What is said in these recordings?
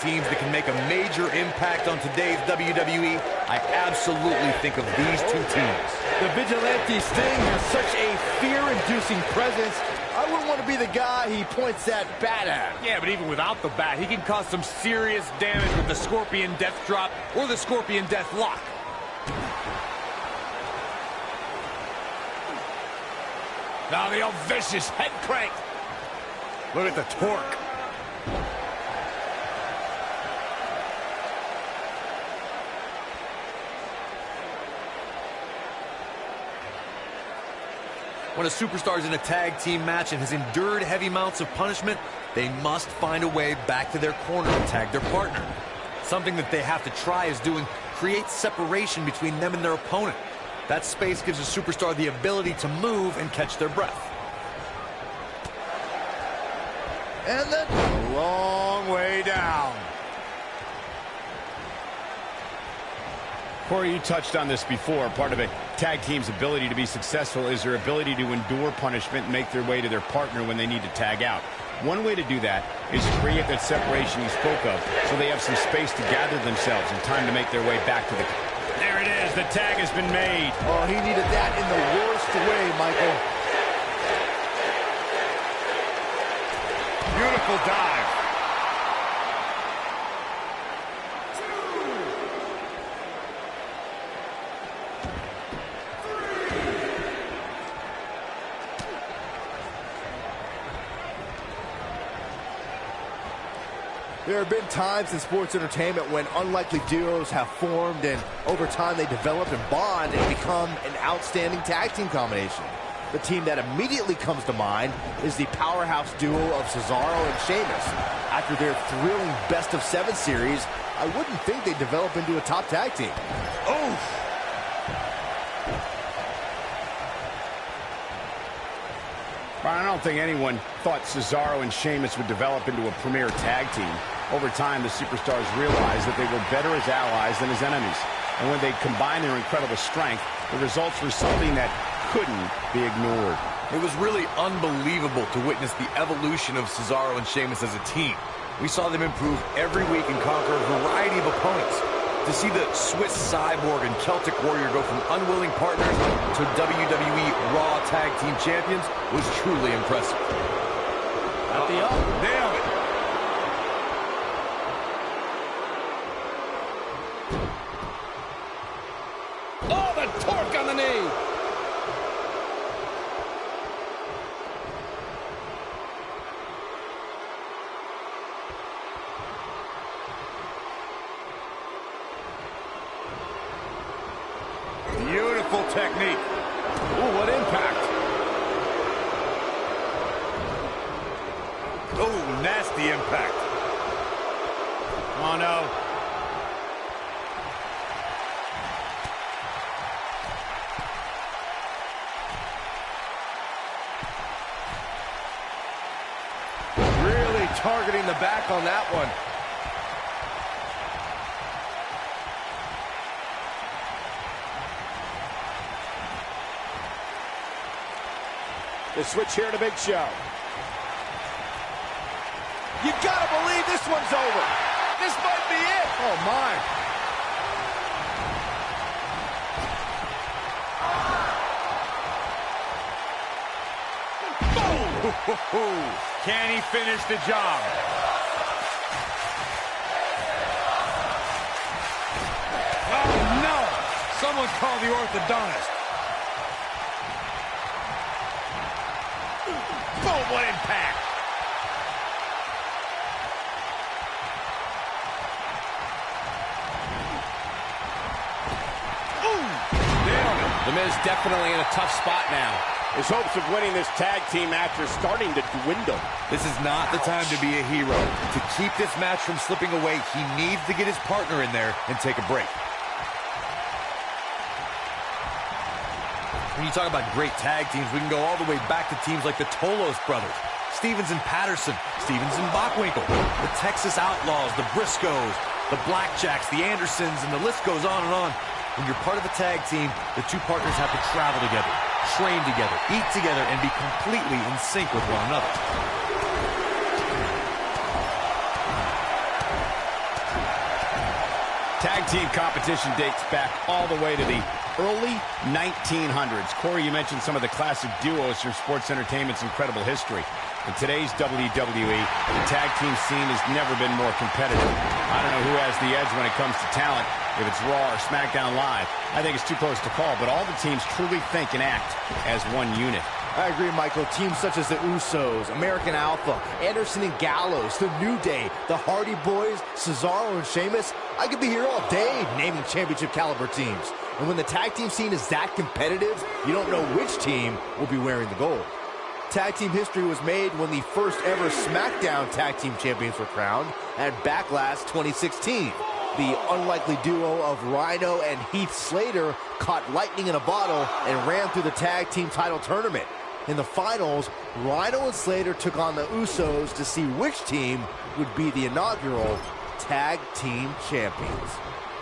teams that can make a major impact on today's WWE, I absolutely think of these two teams. The Vigilante Sting has such a fear-inducing presence. I wouldn't want to be the guy he points that bat at. Yeah, but even without the bat, he can cause some serious damage with the Scorpion Death Drop or the Scorpion Death Lock. Now the old vicious head crank. Look at the torque. When a superstar is in a tag team match and has endured heavy amounts of punishment, they must find a way back to their corner and tag their partner. Something that they have to try is doing create separation between them and their opponent. That space gives a superstar the ability to move and catch their breath. And then a long way down. Corey, you touched on this before. Part of a tag team's ability to be successful is their ability to endure punishment and make their way to their partner when they need to tag out. One way to do that is to create that separation you spoke of so they have some space to gather themselves and time to make their way back to the... There it is. The tag has been made. Oh, he needed that in the worst way, Michael. Beautiful dive. There have been times in sports entertainment when unlikely duos have formed, and over time they develop and bond and become an outstanding tag team combination. The team that immediately comes to mind is the powerhouse duo of Cesaro and Sheamus. After their thrilling best-of-7 series, I wouldn't think they'd develop into a top tag team. Oof. I don't think anyone thought Cesaro and Sheamus would develop into a premier tag team. Over time, the superstars realized that they were better as allies than as enemies. And when they combined their incredible strength, the results were something that couldn't be ignored. It was really unbelievable to witness the evolution of Cesaro and Sheamus as a team. We saw them improve every week and conquer a variety of opponents. To see the Swiss Cyborg and Celtic Warrior go from unwilling partners to WWE Raw Tag Team Champions was truly impressive. At the up. Nailed it. Oh, the torque on the knee! Beautiful technique. Ooh, what impact! Oh, nasty impact. Oh, no. Really targeting the back on that one. The switch here to Big Show. You gotta believe this one's over. This might be it. Oh, my. Boom! Can he finish the job? Oh, no! Someone call the orthodontist. Boom, what impact! Ooh, nailed it. The Miz definitely in a tough spot now. His hopes of winning this tag team match are starting to dwindle. This is not the time to be a hero. To keep this match from slipping away, he needs to get his partner in there and take a break. When you talk about great tag teams, we can go all the way back to teams like the Tolos brothers, Stevens and Patterson, Stevens and Bockwinkel, the Texas Outlaws, the Briscoes, the Blackjacks, the Andersons, and the list goes on and on. When you're part of a tag team, the two partners have to travel together, train together, eat together, and be completely in sync with one another. Tag team competition dates back all the way to the early 1900s. Corey, you mentioned some of the classic duos from sports entertainment's incredible history. In today's WWE, the tag team scene has never been more competitive. I don't know who has the edge when it comes to talent, if it's Raw or SmackDown Live. I think it's too close to call, but all the teams truly think and act as one unit. I agree, Michael. Teams such as the Usos, American Alpha, Anderson and Gallows, The New Day, the Hardy Boys, Cesaro and Sheamus. I could be here all day naming championship caliber teams. And when the tag team scene is that competitive, you don't know which team will be wearing the gold. Tag team history was made when the first ever SmackDown tag team champions were crowned at Backlash 2016. The unlikely duo of Rhino and Heath Slater caught lightning in a bottle and ran through the tag team title tournament. In the finals, Rhino and Slater took on the Usos to see which team would be the inaugural tag team champions.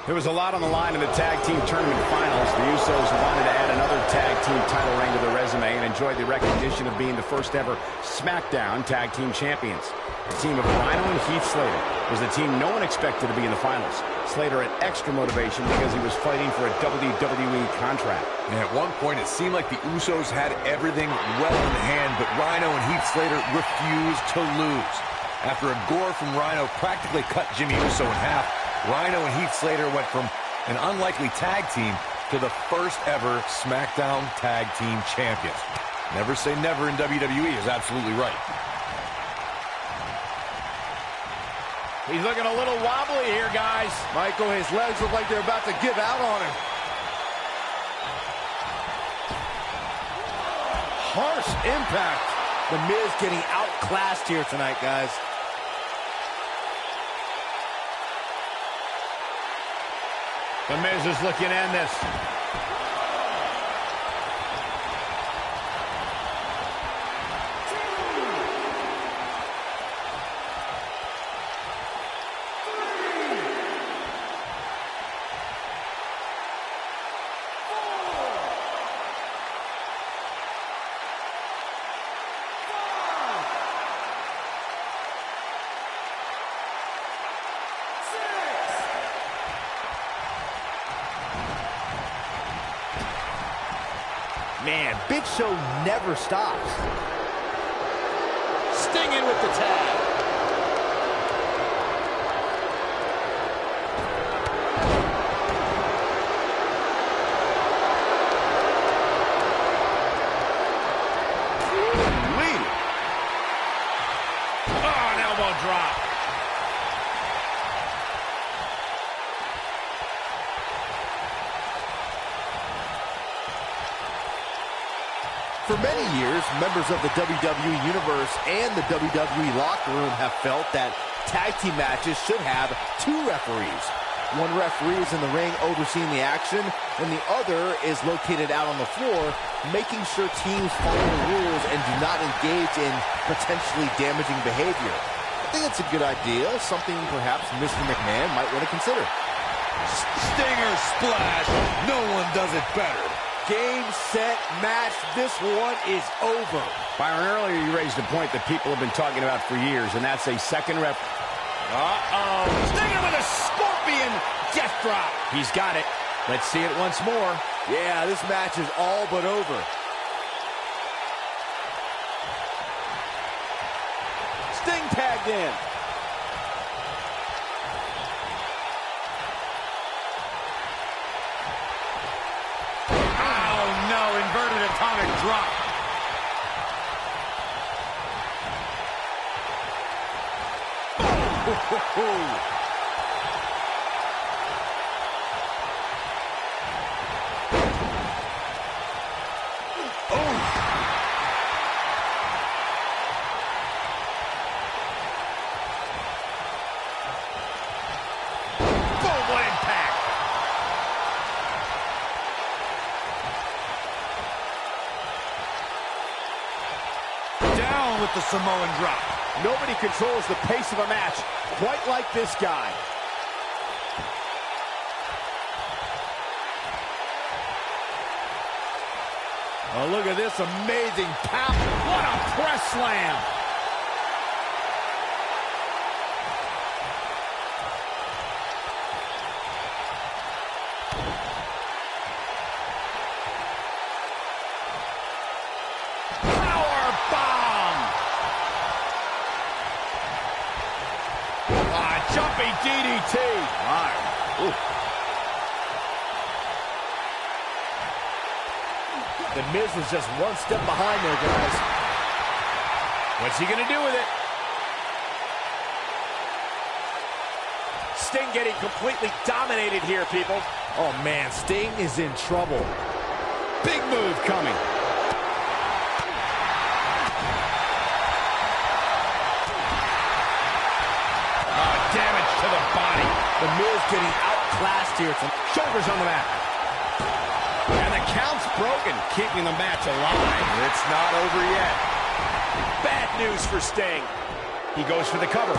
There was a lot on the line in the tag team tournament finals. The Usos wanted to add another tag team title reign to their resume and enjoyed the recognition of being the first ever SmackDown tag team champions. The team of Rhino and Heath Slater was the team no one expected to be in the finals. Slater had extra motivation because he was fighting for a WWE contract. And at one point, it seemed like the Usos had everything well in hand, but Rhino and Heath Slater refused to lose. After a gore from Rhino practically cut Jimmy Uso in half, Rhino and Heath Slater went from an unlikely tag team to the first ever SmackDown Tag Team Champions. Never say never in WWE is absolutely right. He's looking a little wobbly here, guys. Michael, his legs look like they're about to give out on him. Harsh impact. The Miz getting outclassed here tonight, guys. The Miz is looking to end this. Man, Big Show never stops. Stinging with the tag. Oh, an elbow drop. For many years, members of the WWE Universe and the WWE locker room have felt that tag team matches should have two referees. One referee is in the ring overseeing the action, and the other is located out on the floor, making sure teams follow the rules and do not engage in potentially damaging behavior. I think it's a good idea, something perhaps Mr. McMahon might want to consider. Stinger splash. No one does it better. Game, set, match. This one is over. Byron, earlier you raised a point that people have been talking about for years, and that's a second ref. Uh-oh. Stinger with a scorpion death drop. He's got it. Let's see it once more. Yeah, this match is all but over. Sting tagged in. Inverted atomic drop. With the Samoan drop. Nobody controls the pace of a match quite like this guy. Oh, look at this amazing power. What a press slam. Power bomb. Jumping DDT. Ooh. The Miz was just one step behind there, guys. What's he going to do with it? Sting getting completely dominated here, people. Oh, man, Sting is in trouble. Big move coming. Damage to the body. The Miz getting outclassed here. Shoulders on the mat. And the count's broken, keeping the match alive. It's not over yet. Bad news for Sting. He goes for the cover.